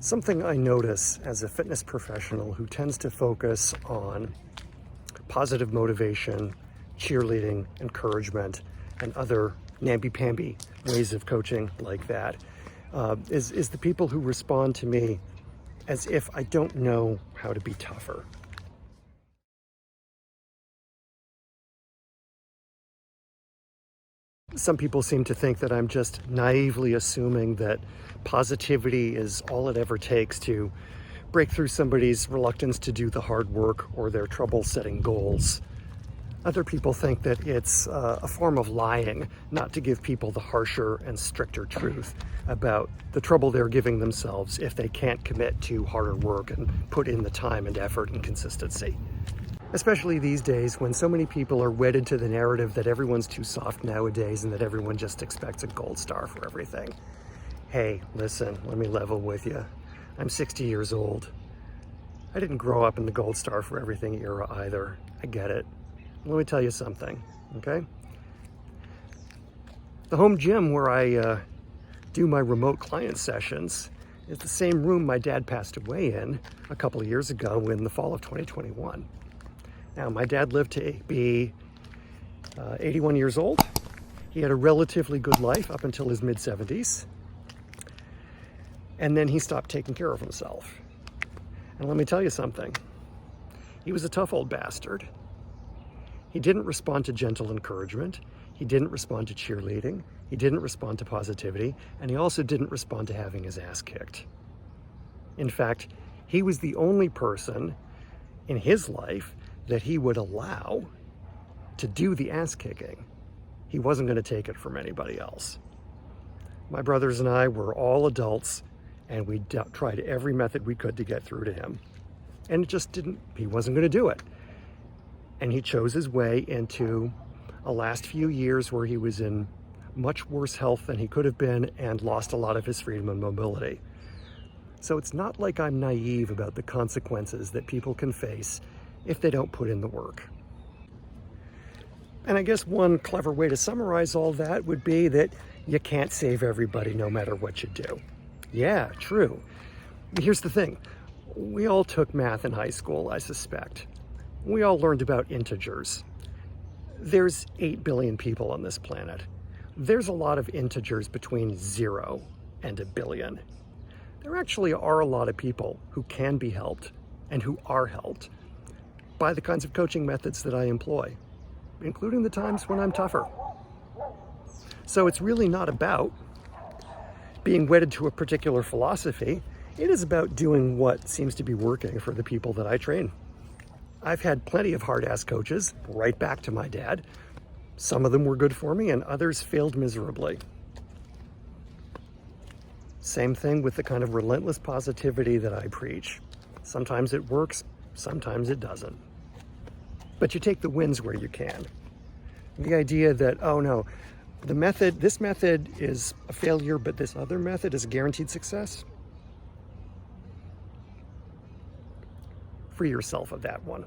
Something I notice as a fitness professional who tends to focus on positive motivation, cheerleading, encouragement, and other namby-pamby ways of coaching like that, is the people who respond to me as if I don't know how to be tougher. Some people seem to think that I'm just naively assuming that positivity is all it ever takes to break through somebody's reluctance to do the hard work or their trouble setting goals. Other people think that it's a form of lying not to give people the harsher and stricter truth about the trouble they're giving themselves if they can't commit to harder work and put in the time and effort and consistency. Especially these days when so many people are wedded to the narrative that everyone's too soft nowadays and that everyone just expects a gold star for everything. Hey, listen, let me level with you. I'm 60 years old. I didn't grow up in the gold star for everything era either. I get it. Let me tell you something, okay? The home gym where I do my remote client sessions is the same room my dad passed away in a couple of years ago in the fall of 2021. Now, my dad lived to be 81 years old. He had a relatively good life up until his mid-70s. And then he stopped taking care of himself. And let me tell you something. He was a tough old bastard. He didn't respond to gentle encouragement. He didn't respond to cheerleading. He didn't respond to positivity. And he also didn't respond to having his ass kicked. In fact, he was the only person in his life that he would allow to do the ass kicking. He wasn't going to take it from anybody else. My brothers and I were all adults, and we tried every method we could to get through to him. And it just he wasn't going to do it. And he chose his way into a last few years where he was in much worse health than he could have been and lost a lot of his freedom and mobility. So it's not like I'm naive about the consequences that people can face if they don't put in the work. And I guess one clever way to summarize all that would be that you can't save everybody no matter what you do. Yeah, true. But here's the thing. We all took math in high school, I suspect. We all learned about integers. There's 8 billion people on this planet. There's a lot of integers between 0 and 1 billion. There actually are a lot of people who can be helped and who are helped by the kinds of coaching methods that I employ, including the times when I'm tougher. So it's really not about being wedded to a particular philosophy. It is about doing what seems to be working for the people that I train. I've had plenty of hard-ass coaches, right back to my dad. Some of them were good for me and others failed miserably. Same thing with the kind of relentless positivity that I preach. Sometimes it works, sometimes it doesn't. But you take the wins where you can. The idea that, oh no, this method is a failure, but this other method is a guaranteed success. Free yourself of that one.